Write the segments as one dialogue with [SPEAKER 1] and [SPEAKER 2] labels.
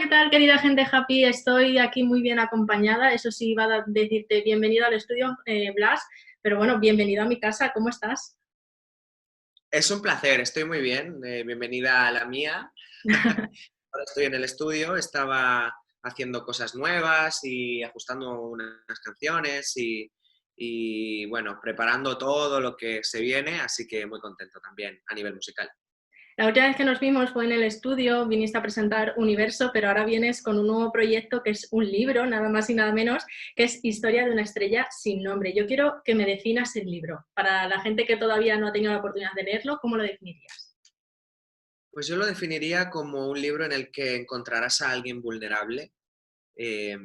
[SPEAKER 1] ¿qué tal, querida gente happy? Estoy aquí muy bien acompañada. Eso sí, iba a decirte bienvenido al estudio, Blas, pero bueno, bienvenido a mi casa. ¿Cómo estás?
[SPEAKER 2] Es un placer, estoy muy bien. Bienvenida a la mía. Ahora estoy en el estudio, estaba haciendo cosas nuevas y ajustando unas canciones y bueno, preparando todo lo que se viene, así que muy contento también a nivel musical.
[SPEAKER 1] La última vez que nos vimos fue en el estudio, viniste a presentar Universo, pero ahora vienes con un nuevo proyecto que es un libro, nada más y nada menos, que es Historia de una estrella sin nombre. Yo quiero que me definas el libro. Para la gente que todavía no ha tenido la oportunidad de leerlo, ¿cómo lo definirías?
[SPEAKER 2] Pues yo lo definiría como un libro en el que encontrarás a alguien vulnerable, eh,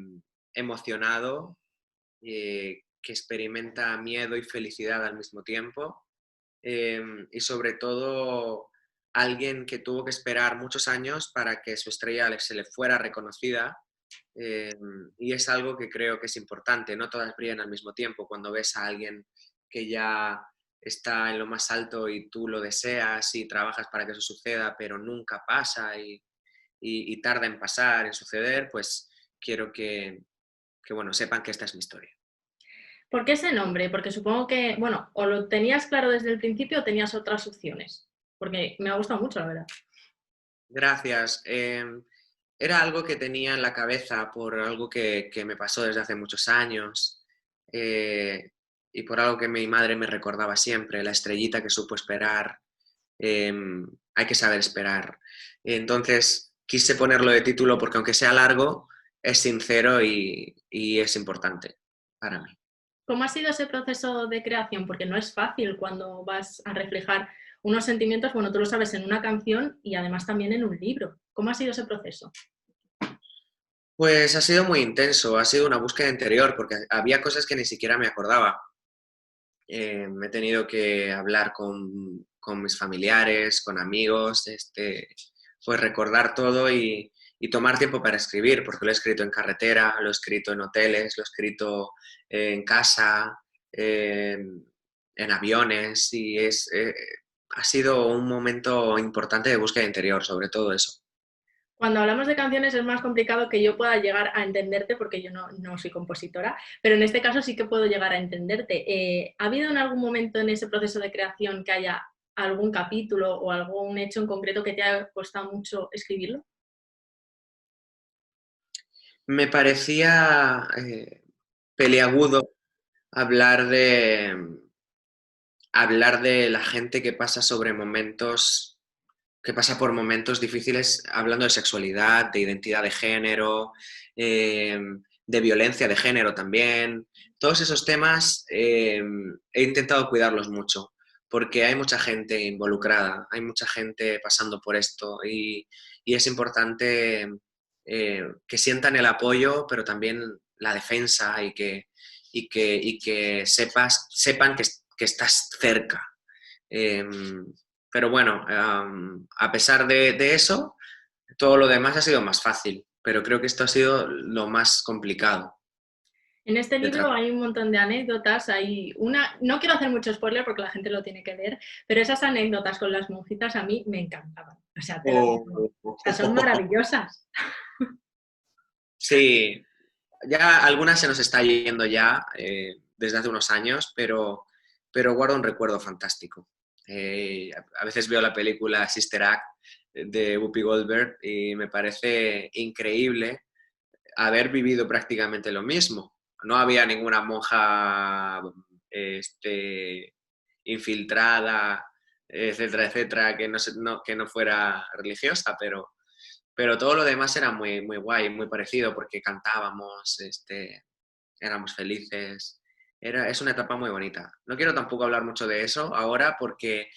[SPEAKER 2] emocionado, que experimenta miedo y felicidad al mismo tiempo y sobre todo alguien que tuvo que esperar muchos años para que su estrella se le fuera reconocida eh, y es algo que creo que es importante, no todas brillan al mismo tiempo. Cuando ves a alguien que ya está en lo más alto y tú lo deseas y trabajas para que eso suceda, pero nunca pasa y tarda en pasar, en suceder, pues quiero que bueno, sepan que esta es mi historia.
[SPEAKER 1] ¿Por qué ese nombre? Porque supongo que, bueno, o lo tenías claro desde el principio o tenías otras opciones. Porque me ha gustado mucho, la verdad.
[SPEAKER 2] Gracias. Era algo que tenía en la cabeza por algo que me pasó desde hace muchos años eh, y por algo que mi madre me recordaba siempre, la estrellita que supo esperar. eh, Hay que saber esperar. Entonces quise ponerlo de título porque aunque sea largo, es sincero y es importante para mí.
[SPEAKER 1] ¿Cómo ha sido ese proceso de creación? Porque no es fácil cuando vas a reflejar unos sentimientos, bueno, tú lo sabes, en una canción y además también en un libro. ¿Cómo ha sido ese proceso?
[SPEAKER 2] Pues ha sido muy intenso, ha sido una búsqueda interior porque había cosas que ni siquiera me acordaba. Me he tenido que hablar con mis familiares, con amigos, pues recordar todo y tomar tiempo para escribir, porque lo he escrito en carretera, lo he escrito en hoteles, lo he escrito en casa, en aviones ha sido un momento importante de búsqueda interior, sobre todo eso.
[SPEAKER 1] Cuando hablamos de canciones es más complicado que yo pueda llegar a entenderte porque yo no soy compositora, pero en este caso sí que puedo llegar a entenderte. ¿Ha habido en algún momento en ese proceso de creación que haya algún capítulo o algún hecho en concreto que te haya costado mucho escribirlo?
[SPEAKER 2] Me parecía peliagudo hablar de la gente que pasa que pasa por momentos difíciles hablando de sexualidad, de identidad de género, eh, de violencia de género también. Todos esos temas he intentado cuidarlos mucho, porque hay mucha gente involucrada, hay mucha gente pasando por esto y es importante que sientan el apoyo, pero también la defensa y que sepan que estás cerca. Eh, pero bueno, a pesar de eso, todo lo demás ha sido más fácil, pero creo que esto ha sido lo más complicado
[SPEAKER 1] En este
[SPEAKER 2] de
[SPEAKER 1] libro
[SPEAKER 2] tratar.
[SPEAKER 1] hay un montón de anécdotas, hay una, no quiero hacer mucho spoiler porque la gente lo tiene que leer, pero esas anécdotas con las monjitas a mí me encantaban, o sea, te lo digo, o sea, son maravillosas.
[SPEAKER 2] Sí, ya algunas se nos está yendo ya desde hace unos años, pero guardo un recuerdo fantástico. A veces veo la película Sister Act de Whoopi Goldberg y me parece increíble haber vivido prácticamente lo mismo. No había ninguna monja infiltrada, etcétera, etcétera, que no fuera religiosa, pero todo lo demás era muy, muy guay, muy parecido, porque cantábamos, éramos felices. Es una etapa muy bonita. No quiero tampoco hablar mucho de eso ahora porque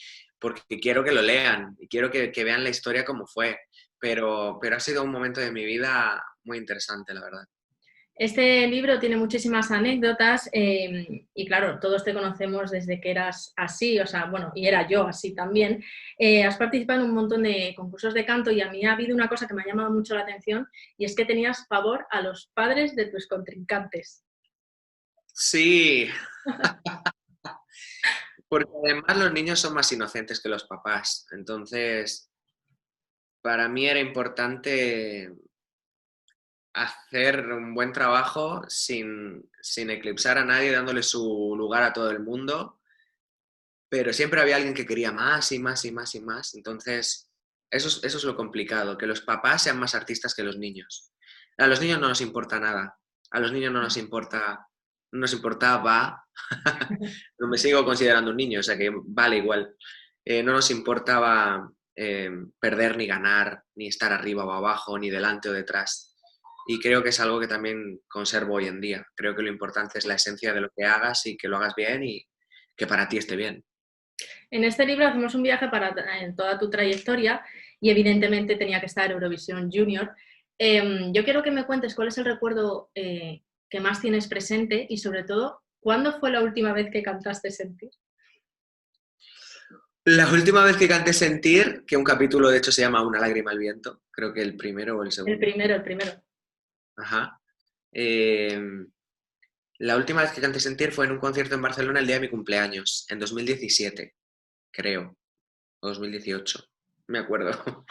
[SPEAKER 2] quiero que lo lean y quiero que vean la historia como fue, pero ha sido un momento de mi vida muy interesante, la verdad.
[SPEAKER 1] Este libro tiene muchísimas anécdotas y claro, todos te conocemos desde que eras así, o sea, bueno, y era yo así también. Has participado en un montón de concursos de canto y a mí ha habido una cosa que me ha llamado mucho la atención y es que tenías favor a los padres de tus contrincantes.
[SPEAKER 2] Sí, porque además los niños son más inocentes que los papás. Entonces, para mí era importante hacer un buen trabajo sin eclipsar a nadie, dándole su lugar a todo el mundo, pero siempre había alguien que quería más y más y más y más. Entonces, eso es lo complicado, que los papás sean más artistas que los niños. A los niños no nos importa nada, a los niños no nos importaba, no me sigo considerando un niño, o sea que vale igual. No nos importaba perder ni ganar, ni estar arriba o abajo, ni delante o detrás. Y creo que es algo que también conservo hoy en día. Creo que lo importante es la esencia de lo que hagas y que lo hagas bien y que para ti esté bien.
[SPEAKER 1] En este libro hacemos un viaje en toda tu trayectoria y evidentemente tenía que estar Eurovisión Junior. Yo quiero que me cuentes cuál es el recuerdo que más tienes presente y sobre todo, ¿cuándo fue la última vez que cantaste Sentir?
[SPEAKER 2] La última vez que canté Sentir, que un capítulo de hecho se llama Una lágrima al viento, creo que el primero o el
[SPEAKER 1] El
[SPEAKER 2] segundo.
[SPEAKER 1] primero, el primero.
[SPEAKER 2] Ajá. Eh, la última vez que canté Sentir fue en un concierto en Barcelona el día de mi cumpleaños, en 2017, creo, o 2018, me acuerdo.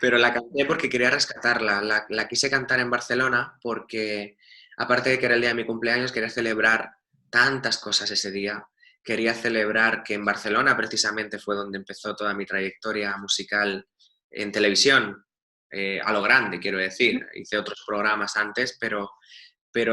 [SPEAKER 2] Pero la canté porque quería rescatarla. La quise cantar en Barcelona porque, aparte de que era el día de mi cumpleaños, quería celebrar tantas cosas ese día. Quería celebrar que en Barcelona precisamente fue donde empezó toda mi trayectoria musical en televisión, a lo grande, quiero decir. Hice otros programas antes, pero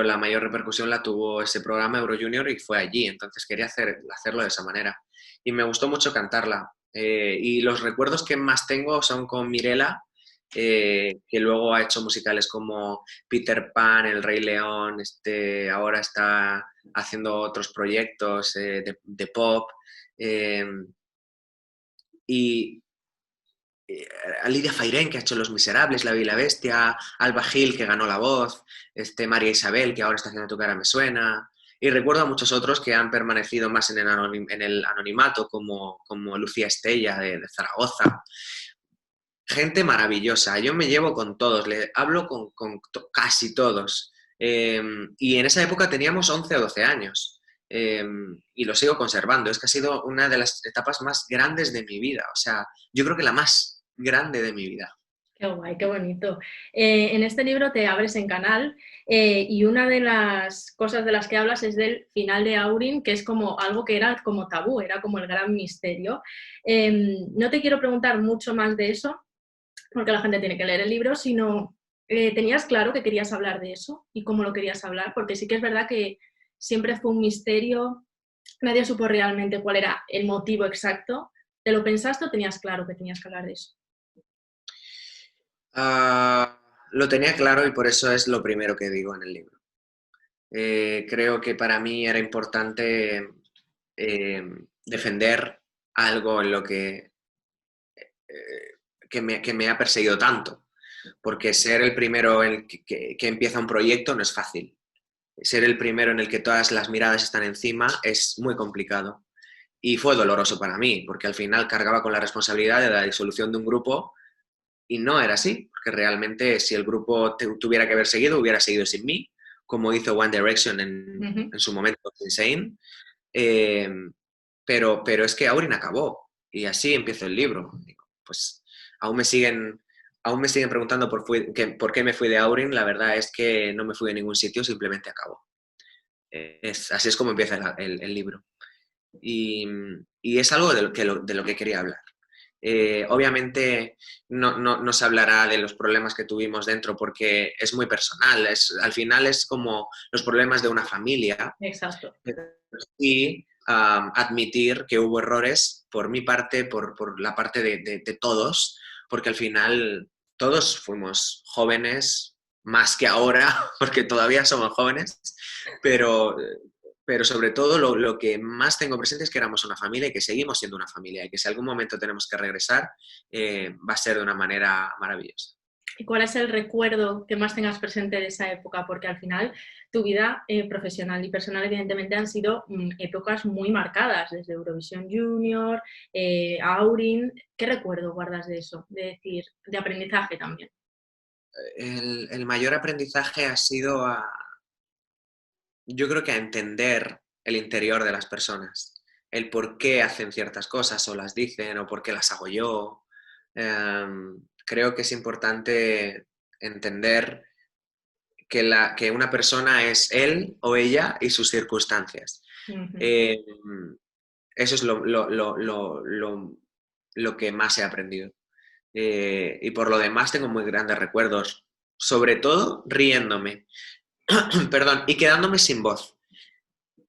[SPEAKER 2] la mayor repercusión la tuvo ese programa Euro Junior y fue allí, entonces quería hacerlo de esa manera. Y me gustó mucho cantarla. Y los recuerdos que más tengo son con Mirela, que luego ha hecho musicales como Peter Pan, El Rey León, ahora está haciendo otros proyectos de pop. eh, y a Lidia Fairén, que ha hecho Los Miserables, La Bella y la Bestia, Alba Gil, que ganó La Voz, María Isabel, que ahora está haciendo Tu cara me suena, y recuerdo a muchos otros que han permanecido más en el anonimato, como Lucía Estella de Zaragoza. Gente maravillosa, yo me llevo con todos, le hablo con casi todos. Y en esa época teníamos 11 o 12 años. Y lo sigo conservando. Es que ha sido una de las etapas más grandes de mi vida. O sea, yo creo que la más grande de mi vida.
[SPEAKER 1] Qué guay, qué bonito. En este libro te abres en canal y una de las cosas de las que hablas es del final de Aurin, que es como algo que era como tabú, era como el gran misterio. No te quiero preguntar mucho más de eso, porque la gente tiene que leer el libro, sino tenías claro que querías hablar de eso y cómo lo querías hablar, porque sí que es verdad que siempre fue un misterio, nadie supo realmente cuál era el motivo exacto. ¿Te lo pensaste o tenías claro que tenías que hablar de eso?
[SPEAKER 2] Lo tenía claro y por eso es lo primero que digo en el libro. Creo que para mí era importante defender algo en lo que me ha perseguido tanto, porque ser el primero que empieza un proyecto no es fácil. Ser el primero en el que todas las miradas están encima es muy complicado. Y fue doloroso para mí, porque al final cargaba con la responsabilidad de la disolución de un grupo y no era así, porque realmente si el grupo tuviera que haber seguido, hubiera seguido sin mí, como hizo One Direction en su momento, Insane. Eh, pero es que Aurin acabó y así empieza el libro. Pues aún me siguen, aún me siguen preguntando por qué me fui de Aurin. La verdad es que no me fui de ningún sitio, simplemente acabó. Así es como empieza el libro. Y es algo de lo que quería hablar. Obviamente no se hablará de los problemas que tuvimos dentro porque es muy personal. Al final es como los problemas de una familia.
[SPEAKER 1] Exacto.
[SPEAKER 2] Y admitir que hubo errores por mi parte, por la parte de todos, porque al final todos fuimos jóvenes, más que ahora, porque todavía somos jóvenes, pero, pero sobre todo lo que más tengo presente es que éramos una familia y que seguimos siendo una familia y que si algún momento tenemos que regresar, va a ser de una manera maravillosa.
[SPEAKER 1] ¿Y cuál es el recuerdo que más tengas presente de esa época? Porque al final tu vida profesional y personal evidentemente han sido épocas muy marcadas, desde Eurovisión Junior, Aurin. ¿Qué recuerdo guardas de eso? De decir, de aprendizaje también.
[SPEAKER 2] El mayor aprendizaje ha sido yo creo que a entender el interior de las personas, el por qué hacen ciertas cosas o las dicen o por qué las hago yo. Creo que es importante entender que una persona es él o ella y sus circunstancias.
[SPEAKER 1] Ujú.
[SPEAKER 2] Eh, Eso es lo que más he aprendido. Y por lo demás tengo muy grandes recuerdos, sobre todo riéndome, perdón, y quedándome sin voz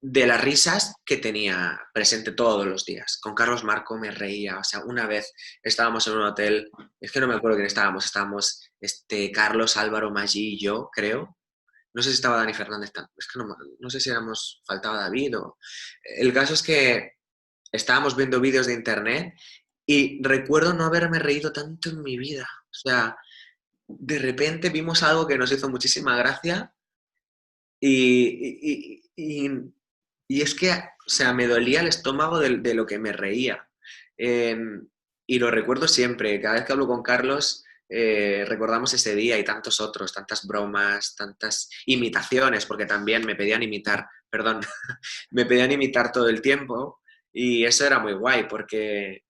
[SPEAKER 2] de las risas que tenía presente todos los días. Con Carlos Marco me reía, o sea, una vez estábamos en un hotel, es que no me acuerdo quién estábamos Carlos, Álvaro, Maggi y yo, creo. No sé si estaba Dani Fernández, es que no sé si faltaba David o... El caso es que estábamos viendo vídeos de internet y recuerdo no haberme reído tanto en mi vida. O sea, de repente vimos algo que nos hizo muchísima gracia y es que, o sea, me dolía el estómago de lo que me reía. Eh, y lo recuerdo siempre. Cada vez que hablo con Carlos, recordamos ese día y tantos otros, tantas bromas, tantas imitaciones, porque también me pedían imitar, perdón, me pedían imitar todo el tiempo y eso era muy guay porque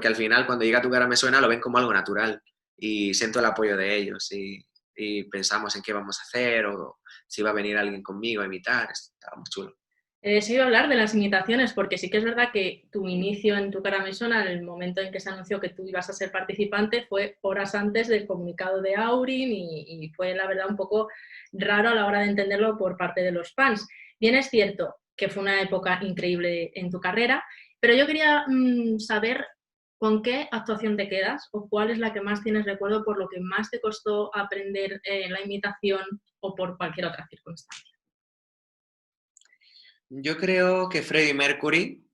[SPEAKER 2] al final cuando llega Tu cara me suena lo ven como algo natural y siento el apoyo de ellos y pensamos en qué vamos a hacer o si va a venir alguien conmigo a imitar, estaba muy chulo.
[SPEAKER 1] Se iba a hablar de las imitaciones, porque sí que es verdad que tu inicio en Tu cara me suena, el momento en que se anunció que tú ibas a ser participante, fue horas antes del comunicado de Aurin y fue, la verdad, un poco raro a la hora de entenderlo por parte de los fans. Bien es cierto que fue una época increíble en tu carrera, pero yo quería saber con qué actuación te quedas o cuál es la que más tienes recuerdo por lo que más te costó aprender la imitación o por cualquier otra circunstancia.
[SPEAKER 2] Yo creo que Freddie Mercury,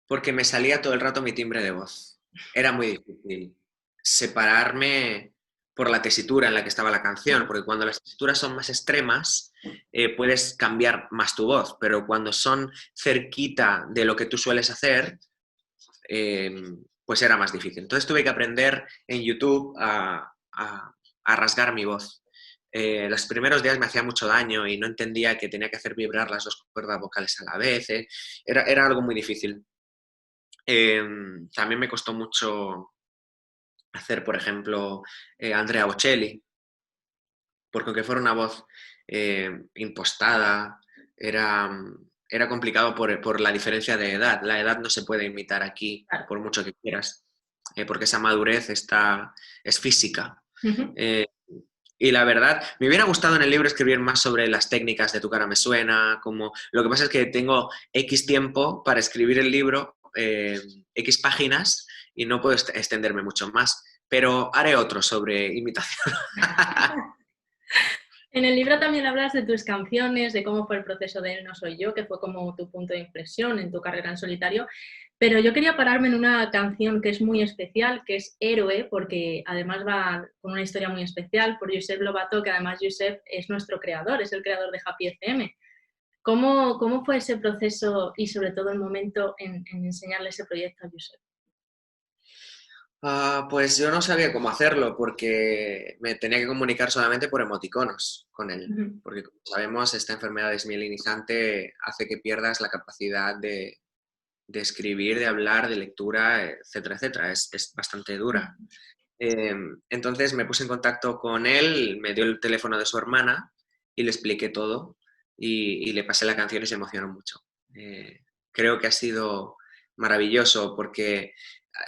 [SPEAKER 2] porque me salía todo el rato mi timbre de voz. Era muy difícil separarme por la tesitura en la que estaba la canción, porque cuando las tesituras son más extremas, puedes cambiar más tu voz, pero cuando son cerquita de lo que tú sueles hacer, eh, pues era más difícil. Entonces tuve que aprender en YouTube a rasgar mi voz. Los primeros días me hacía mucho daño y no entendía que tenía que hacer vibrar las dos cuerdas vocales a la vez. Era algo muy difícil. También me costó mucho hacer, por ejemplo, Andrea Bocelli, porque aunque fuera una voz impostada, era, era complicado por la diferencia de edad. La edad no se puede imitar aquí,
[SPEAKER 1] Claro.
[SPEAKER 2] por mucho que quieras, porque esa madurez es física.
[SPEAKER 1] Uh-huh.
[SPEAKER 2] Eh, y la verdad, me hubiera gustado en el libro escribir más sobre las técnicas de Tu cara me suena, como lo que pasa es que tengo X tiempo para escribir el libro, X páginas, y no puedo extenderme mucho más, pero haré otro sobre imitación.
[SPEAKER 1] En el libro también hablas de tus canciones, de cómo fue el proceso de Él no soy yo, que fue como tu punto de inflexión en tu carrera en solitario, pero yo quería pararme en una canción que es muy especial, que es Héroe, porque además va con una historia muy especial por Josep Lobato, que además Josep es nuestro creador, es el creador de Happy FM. ¿Cómo fue ese proceso y sobre todo el momento en enseñarle ese proyecto a Josep?
[SPEAKER 2] Pues yo no sabía cómo hacerlo porque me tenía que comunicar solamente por emoticonos con él.
[SPEAKER 1] Uh-huh.
[SPEAKER 2] Porque como sabemos, esta enfermedad desmielinizante hace que pierdas la capacidad de escribir, de hablar, de lectura, etcétera, etcétera. Es bastante dura. Entonces me puse en contacto con él, me dio el teléfono de su hermana y le expliqué todo y le pasé la canción y se emocionó mucho. Creo que ha sido maravilloso porque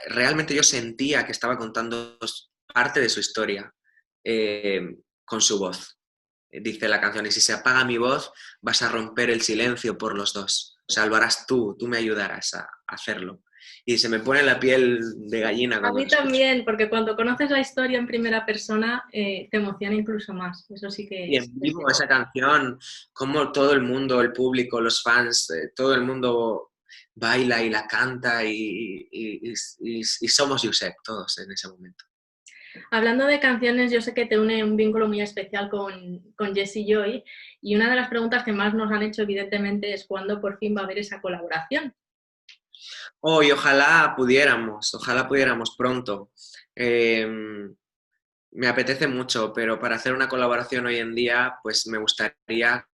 [SPEAKER 2] realmente yo sentía que estaba contando parte de su historia con su voz. Dice la canción, y si se apaga mi voz, vas a romper el silencio por los dos. O sea, lo harás tú me ayudarás a hacerlo. Y se me pone la piel de gallina
[SPEAKER 1] A
[SPEAKER 2] cuando lo
[SPEAKER 1] mí
[SPEAKER 2] escucho.
[SPEAKER 1] también, porque cuando conoces la historia en primera persona te emociona incluso más. Eso
[SPEAKER 2] Y
[SPEAKER 1] sí
[SPEAKER 2] en
[SPEAKER 1] que es
[SPEAKER 2] vivo
[SPEAKER 1] cierto.
[SPEAKER 2] esa canción, como todo el mundo, el público, los fans, todo el mundo baila y la canta y somos Josep todos en ese momento.
[SPEAKER 1] Hablando de canciones, yo sé que te une un vínculo muy especial con Jessie Joy y una de las preguntas que más nos han hecho evidentemente es cuándo por fin va a haber esa colaboración.
[SPEAKER 2] Oh, y ojalá pudiéramos pronto. Me apetece mucho, pero para hacer una colaboración hoy en día, pues me gustaría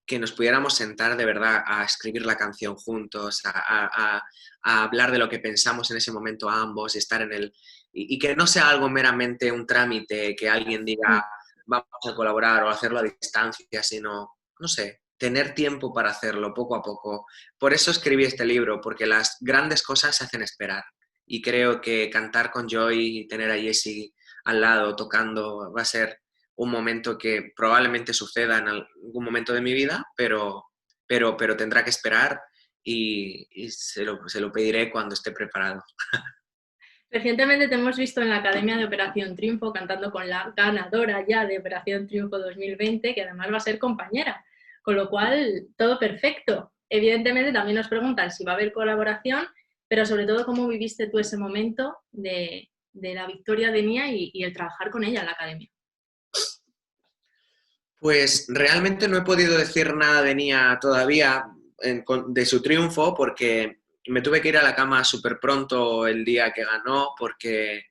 [SPEAKER 2] que nos pudiéramos sentar de verdad a escribir la canción juntos, a hablar de lo que pensamos en ese momento ambos, estar en el... Y que no sea algo meramente un trámite, que alguien diga, vamos a colaborar o hacerlo a distancia, sino, no sé, tener tiempo para hacerlo poco a poco. Por eso escribí este libro, porque las grandes cosas se hacen esperar. Y creo que cantar con Joy y tener a Jessie al lado tocando va a ser un momento que probablemente suceda en algún momento de mi vida, pero tendrá que esperar y se lo pediré cuando esté preparado.
[SPEAKER 1] Recientemente te hemos visto en la Academia de Operación Triunfo cantando con la ganadora ya de Operación Triunfo 2020, que además va a ser compañera, con lo cual todo perfecto. Evidentemente también nos preguntan si va a haber colaboración, pero sobre todo cómo viviste tú ese momento de la victoria de Nia y el trabajar con ella en la Academia.
[SPEAKER 2] Pues realmente no he podido decir nada de Nia todavía de su triunfo porque me tuve que ir a la cama súper pronto el día que ganó porque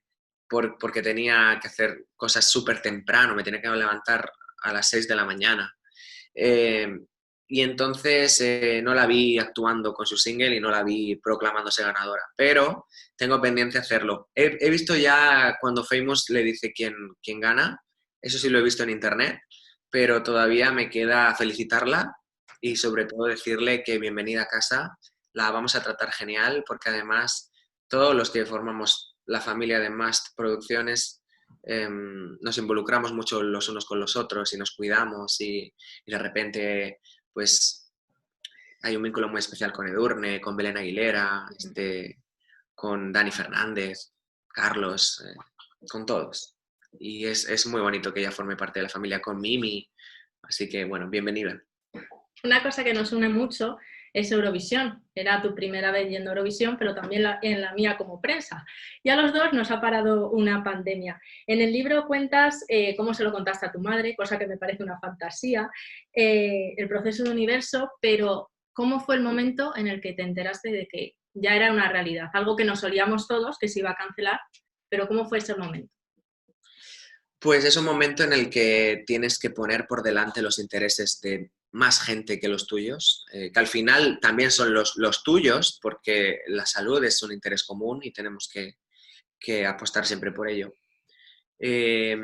[SPEAKER 2] tenía que hacer cosas súper temprano, me tenía que levantar a las 6 de la mañana. Eh, y entonces no la vi actuando con su single y no la vi proclamándose ganadora, pero tengo pendiente hacerlo. He visto ya cuando Famous le dice quién gana, eso sí lo he visto en internet, pero todavía me queda felicitarla y sobre todo decirle que bienvenida a casa, la vamos a tratar genial porque además todos los que formamos la familia de Must Producciones nos involucramos mucho los unos con los otros y nos cuidamos y de repente pues hay un vínculo muy especial con Edurne, con Belén Aguilera, con Dani Fernández, Carlos, con todos. Y es muy bonito que ella forme parte de la familia con Mimi. Así que, bueno, bienvenida.
[SPEAKER 1] Una cosa que nos une mucho es Eurovisión. Era tu primera vez yendo a Eurovisión, pero también en la mía como prensa. Y a los dos nos ha parado una pandemia. En el libro cuentas cómo se lo contaste a tu madre, cosa que me parece una fantasía, el proceso de Universo, pero ¿cómo fue el momento en el que te enteraste de que ya era una realidad? Algo que nos olíamos todos, que se iba a cancelar, pero ¿cómo fue ese momento?
[SPEAKER 2] Pues es un momento en el que tienes que poner por delante los intereses de más gente que los tuyos, que al final también son los tuyos, porque la salud es un interés común y tenemos que apostar siempre por ello. Eh,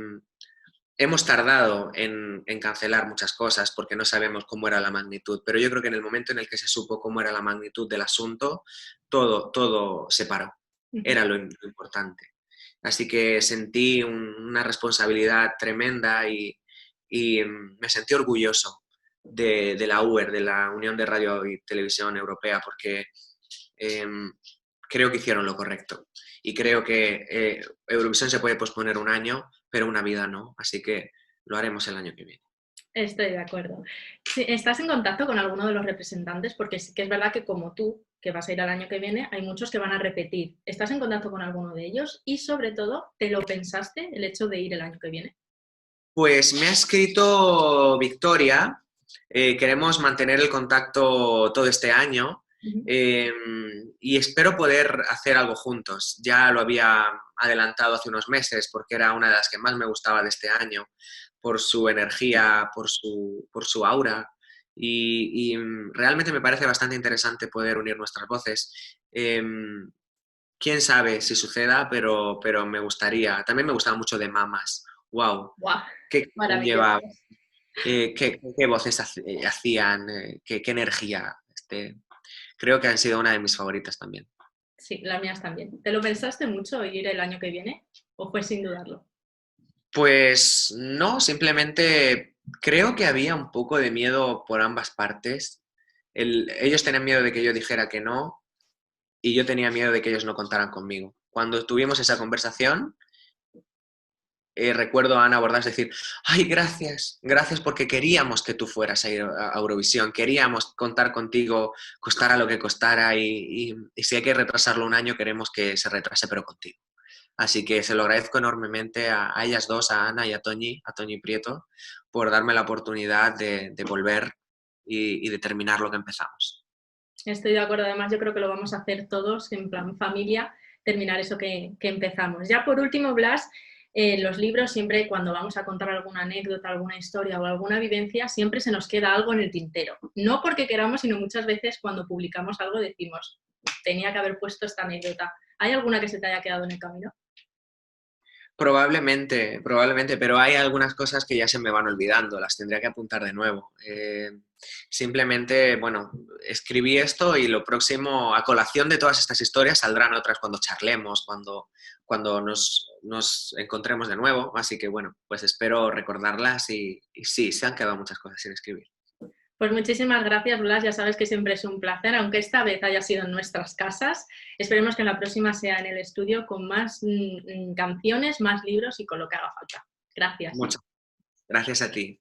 [SPEAKER 2] Hemos tardado en cancelar muchas cosas porque no sabemos cómo era la magnitud, pero yo creo que en el momento en el que se supo cómo era la magnitud del asunto, todo se paró. Era lo importante. Así que sentí una responsabilidad tremenda y me sentí orgulloso de la UER, de la Unión de Radio y Televisión Europea, porque eh, creo que hicieron lo correcto. Y creo que Eurovisión se puede posponer un año, pero una vida no. Así que lo haremos el año que viene.
[SPEAKER 1] Estoy de acuerdo. Sí, ¿estás en contacto con alguno de los representantes? Porque sí que es verdad que como tú, que vas a ir al año que viene, hay muchos que van a repetir. ¿Estás en contacto con alguno de ellos? Y sobre todo, ¿te lo pensaste el hecho de ir el año que viene?
[SPEAKER 2] Pues me ha escrito Victoria. Queremos mantener el contacto todo este año eh, y espero poder hacer algo juntos. Ya lo había adelantado hace unos meses porque era una de las que más me gustaba de este año, por su energía, por su aura y realmente me parece bastante interesante poder unir nuestras voces. Quién sabe si suceda, pero me gustaría. También me gustaba mucho de Mamas. ¡Wow!
[SPEAKER 1] ¡Guau!
[SPEAKER 2] ¿Qué
[SPEAKER 1] Maravilloso.
[SPEAKER 2] lleva? Qué voces hacían? Qué energía? Creo que han sido una de mis favoritas también.
[SPEAKER 1] Sí, las mías también. ¿Te lo pensaste mucho ir el año que viene? ¿O fue sin dudarlo?
[SPEAKER 2] Pues no, simplemente creo que había un poco de miedo por ambas partes. Ellos tenían miedo de que yo dijera que no y yo tenía miedo de que ellos no contaran conmigo. Cuando tuvimos esa conversación, recuerdo a Ana Bordas decir, ay, gracias, gracias porque queríamos que tú fueras a ir a Eurovisión, queríamos contar contigo, costara lo que costara y si hay que retrasarlo un año, queremos que se retrase, pero contigo. Así que se lo agradezco enormemente a ellas dos, a Ana y a Toñi Prieto, por darme la oportunidad de volver y de terminar lo que empezamos.
[SPEAKER 1] Estoy de acuerdo. Además, yo creo que lo vamos a hacer todos en plan familia, terminar eso que empezamos. Ya por último, Blas, los libros siempre cuando vamos a contar alguna anécdota, alguna historia o alguna vivencia, siempre se nos queda algo en el tintero. No porque queramos, sino muchas veces cuando publicamos algo decimos, tenía que haber puesto esta anécdota. ¿Hay alguna que se te haya quedado en el camino?
[SPEAKER 2] Probablemente, pero hay algunas cosas que ya se me van olvidando, las tendría que apuntar de nuevo. Simplemente, bueno, escribí esto y lo próximo, a colación de todas estas historias, saldrán otras cuando charlemos, cuando nos encontremos de nuevo. Así que, bueno, pues espero recordarlas y sí, se han quedado muchas cosas sin escribir.
[SPEAKER 1] Pues muchísimas gracias, Blas. Ya sabes que siempre es un placer, aunque esta vez haya sido en nuestras casas. Esperemos que en la próxima sea en el estudio con más canciones, más libros y con lo que haga falta. Gracias.
[SPEAKER 2] Muchas gracias a ti.